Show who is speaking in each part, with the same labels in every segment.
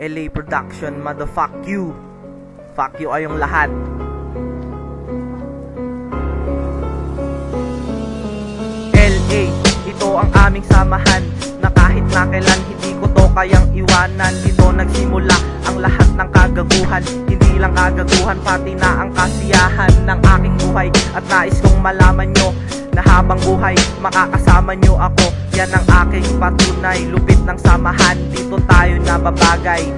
Speaker 1: LA Production, motherfuck you. Fuck you ayong lahat. LA, ito ang aming samahan, na kahit na kailan hindi ko to kayang iwanan. Dito nagsimula ang lahat ng kagaguhan, hindi lang kagaguhan pati na ang kasiyahan ng aking buhay. At nais kong malaman nyo na habang buhay makakasama nyo ako. Yan ang aking patunay, lupit ng samahan, dito tayo nababagay.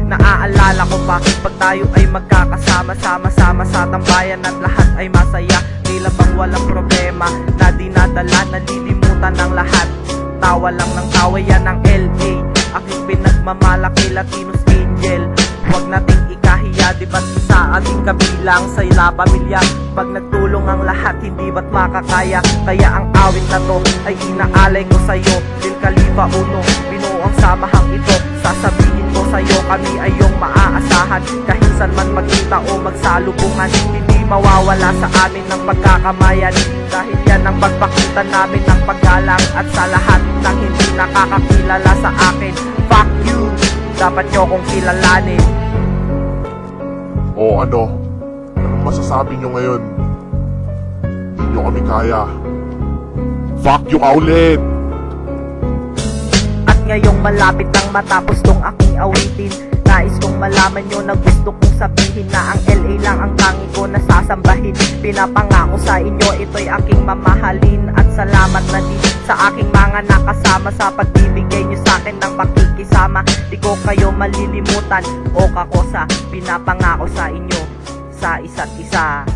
Speaker 1: Naaalala ko pa pag tayo ay magkakasama, sama-sama sa tambayan at lahat ay masaya. Tila bang walang problema na dinadala, nalilimutan ng lahat. Tawa lang ng tawa, yan ang LA, aking pinagmamalaki, Latinos Angel. Huwag nating ikahiya, di ba't sa ating kabilang sa ila pamilya? Pag nagtulong ang lahat, hindi ba't makakaya? Kaya ang awit na to ay inaalay ko sa'yo. Lil Khalifa Uno, binuo ang samahang ito. Sasabihin ko sa'yo, kami ay iyong maaasahan. Kahit saan man magkita o magsalubungan, hindi mawawala sa amin ng pagkakamayan. Dahil yan ang pagpakita namin ng paggalang. At sa lahat ng hindi nakakakilala sa akin, fuck you, dapat nyo kong kilalanin.
Speaker 2: O ano? Anong masasabi nyo ngayon? Hindi nyo kami kaya. Fuck you ka ulit!
Speaker 1: At ngayong malapit nang matapos tong aking awitin, nais kong malaman nyo na gusto kong sabihin na ang LA lang ang tangi ko na sasambahin. Pinapangako sa inyo, ito'y aking mamahalin. At salamat na din sa aking mga nakasama sa pagbibigay nyo sa akin ng pakikisama. Di ko kayo malilimutan o kakosa, pinapangako sa inyo sa isa't isa.